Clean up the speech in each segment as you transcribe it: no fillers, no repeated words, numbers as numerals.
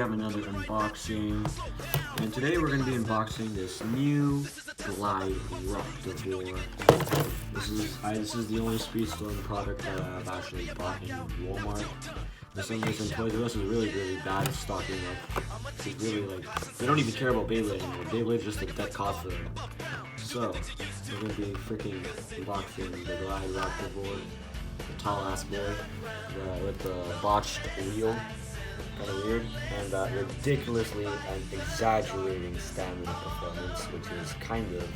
have another unboxing, and today we're going to be unboxing this new Glide Roktavor. This is the only Speed Storm product that I've actually bought in Walmart. For some reason, Toys R Us is really bad at stocking up. It's really like, they don't even care about Beyblade anymore. Beyblade's just a dead cause for them. So, we're going to be freaking unboxing the Glide Roktavor, the tall ass boy, with the botched wheel. Kind of weird, and that ridiculously and exaggerating stamina performance, which is kind of,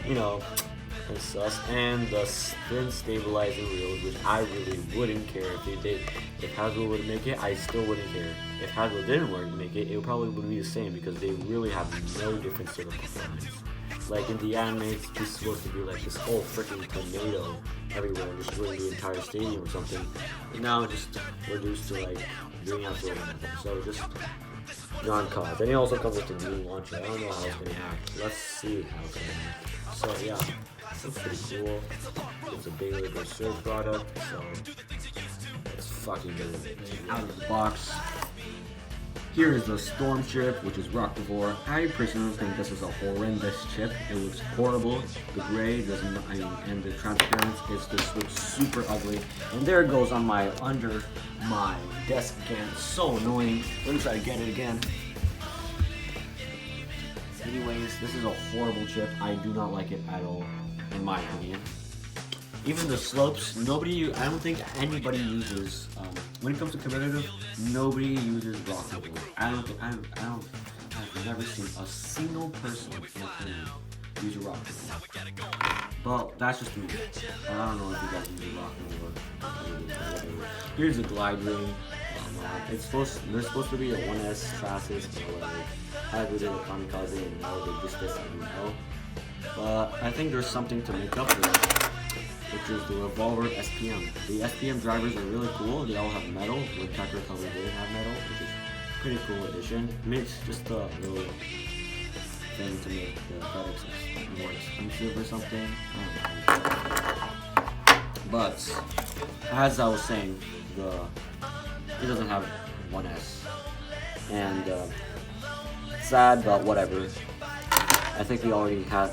you know, sus. And the spin stabilizer wheels, which I really wouldn't care if they did. If Hasbro would make it, I still wouldn't care. If Hasbro didn't want to make it, it probably would be the same because they really have no different sort of performance. Like in the anime, it's supposed to be like this whole freaking tornado everywhere, destroying the entire stadium or something. And now it's just reduced to like doing absolutely nothing. So just non-cause. And it also comes with the new launcher. I don't know how it's gonna act. Let's see how it's gonna act. So yeah, it's pretty cool. It's a big Yessir product, so let's fucking get it out of the box. Here is the Storm chip, which is Roktavor. I personally think this is a horrendous chip. It looks horrible. The gray doesn't, and the transparency just looks super ugly. And there it goes on my under my desk again. So annoying. Let me try to get it again. Anyways, this is a horrible chip. I do not like it at all, in my opinion. Even the slopes, I don't think anybody uses, when it comes to competitive, nobody uses Roktavor. I've never seen a single person in the community use a Roktavor. But that's just me. I don't know if you guys use Roktavor. Here's the glide ring. There's supposed to be a 1S chassis, but like, I did a kamikaze and now they just didn't know. But I think there's something to make up for that, which is the Revolver SPM. The SPM drivers are really cool. They all have metal, with Tetra Color didn't have metal, which is a pretty cool addition. It's just a little thing to make the products more expensive or something. But as I was saying, it doesn't have 1S, and sad, but whatever. I think we already had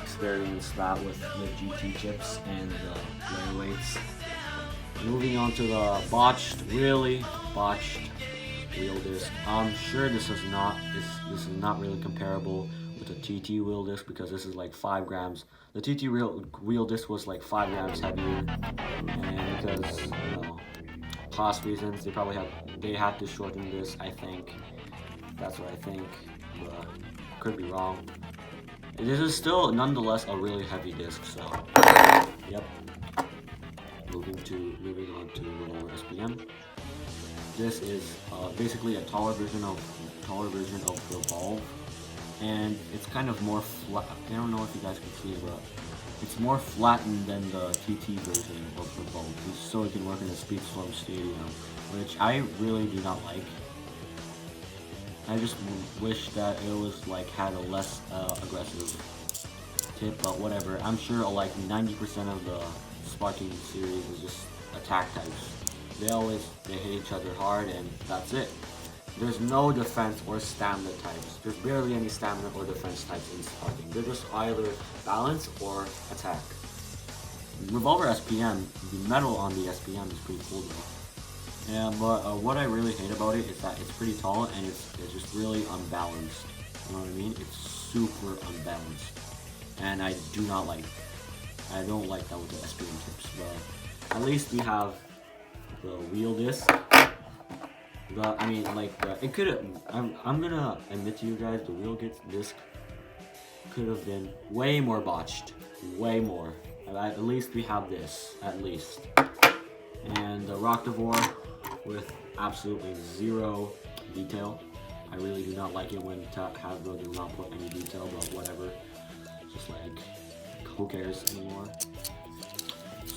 experienced that with the GT chips and the layer weights. Moving on to the really botched wheel disc. I'm sure this is not really comparable with the TT wheel disc because this is like 5 grams. The TT wheel disc was like 5 grams heavier, and because, you know, cost reasons, they had to shorten this. I think that's what I think, but could be wrong. This is still nonetheless a really heavy disc, so yep. Moving on to little SPM. This is basically a taller version of Revolve, and it's kind of more flat. I don't know if you guys can see it, but it's more flattened than the TT version of Revolve, so it can work in the Speed Storm Stadium, which I really do not like. I just wish that it was like had a less aggressive tip, but whatever. I'm sure like 90% of the Sparking series is just attack types. They hit each other hard, and that's it. There's no defense or stamina types. There's barely any stamina or defense types in Sparking. They're just either balance or attack. Revolver SPM, the metal on the SPM is pretty cool though. Yeah, but what I really hate about it is that it's pretty tall and it's just really unbalanced. You know what I mean? It's super unbalanced, and I do not like it. I don't like that with the SPM tips, but at least we have the wheel disc. It could. I'm gonna admit to you guys, the wheel disc could have been way more botched, way more. At least we have this, at least. And the Roktavor with absolutely zero detail. I really do not like it when Hasbro do not put any detail, but whatever. Just like, who cares anymore?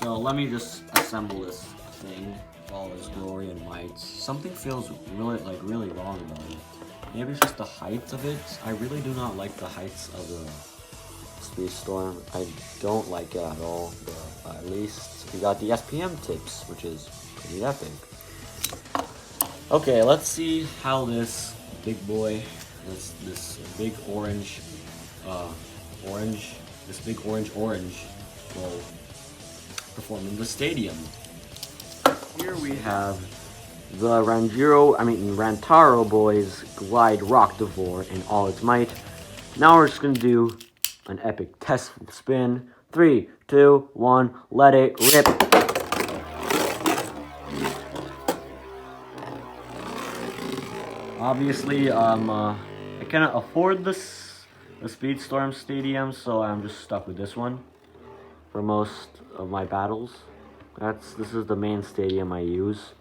So let me just assemble this thing, all its glory and might. Something feels really wrong about it. Maybe it's just the height of it. I really do not like the heights of the Speed Storm. I don't like it at all, but at least we got the SPM tips, which is pretty epic. Okay, let's see how this big boy, this big orange, this big orange will perform in the stadium. Here we have the Rantaro boys glide Roktavor in all its might. Now we're just gonna do an epic test spin. 3, 2, 1, let it rip. Obviously, I cannot afford the Speedstorm Stadium, so I'm just stuck with this one for most of my battles. This is the main stadium I use.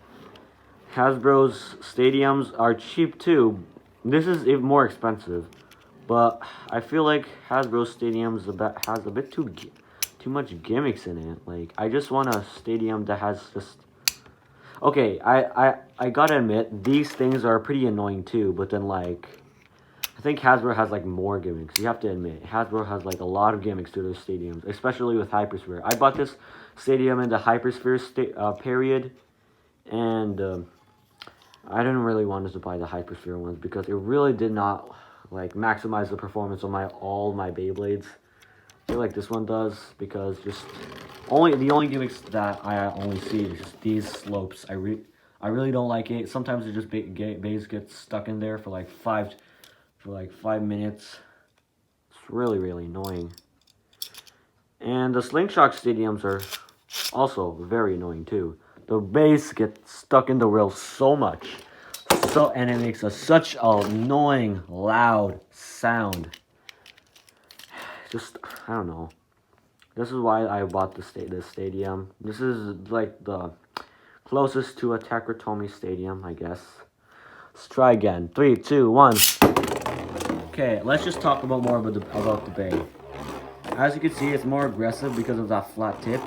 Hasbro's stadiums are cheap too. This is even more expensive, but I feel like Hasbro's stadiums has a bit too much gimmicks in it. Like, I just want a stadium that has just. Okay, I gotta admit, these things are pretty annoying too, but then, like, I think Hasbro has, like, more gimmicks. You have to admit, Hasbro has, like, a lot of gimmicks to their stadiums, especially with Hypersphere. I bought this stadium in the Hypersphere period, and I didn't really want to buy the Hypersphere ones because it really did not, like, maximize the performance of all my Beyblades. I feel like this one does, because just the only gimmicks that I only see is just these slopes. I really don't like it. Sometimes it just beys get stuck in there for like 5 minutes. It's really annoying. And the slingshot stadiums are also very annoying too. The beys get stuck in the rail so much, and it makes such an annoying loud sound. Just, I don't know. This is why I bought this stadium. This is like the closest to a Takratomi stadium, I guess. Let's try again. 3, 2, 1. Okay, let's just talk about more about the bey. As you can see, it's more aggressive because of that flat tip.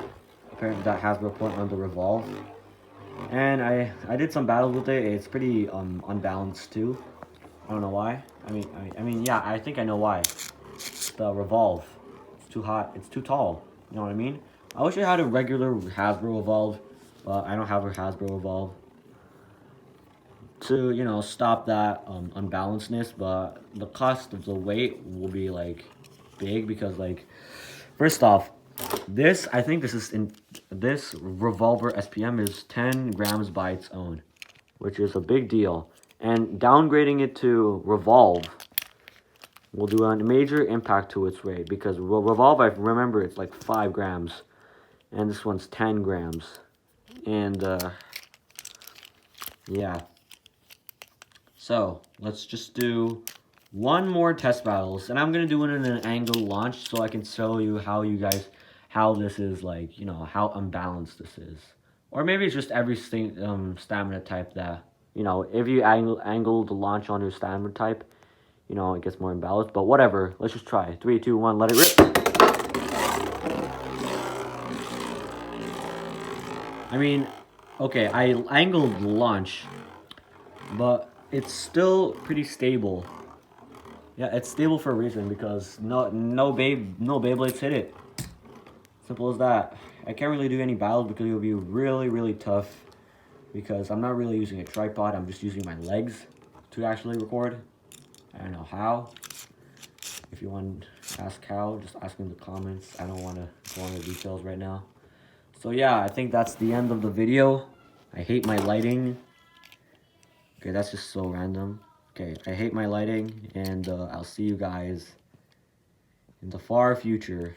Apparently, that Hasbro put on the revolve. And I did some battles with it. It's pretty unbalanced too. I don't know why. I mean, yeah, I think I know why. The revolve. It's too hot. It's too tall. You know what I mean? I wish I had a regular Hasbro evolve, but I don't have a Hasbro evolve to, you know, stop that unbalancedness. But the cost of the weight will be like big because, like, first off, this revolver SPM is 10 grams by its own, which is a big deal. And downgrading it to revolve will do a major impact to its weight, because revolve, I remember, it's like 5 grams, and this one's 10 grams. And yeah. So let's just do one more test battles, and I'm gonna do it in an angle launch so I can show you how this is, like, you know, how unbalanced this is. Or maybe it's just every stamina type that, you know, if you angle the launch on your stamina type, you know, it gets more imbalanced. But whatever, let's just try. 3, 2, 1, let it rip. I mean, okay, I angled the launch, but it's still pretty stable. Yeah, it's stable for a reason, because no Beyblades hit it. Simple as that. I can't really do any battles because it will be really tough, because I'm not really using a tripod. I'm just using my legs to actually record. I don't know how. If you want to ask how, just ask in the comments. I don't want to go into details right now. So yeah, I think that's the end of the video. I hate my lighting. Okay, that's just so random. Okay, I hate my lighting, and I'll see you guys in the far future.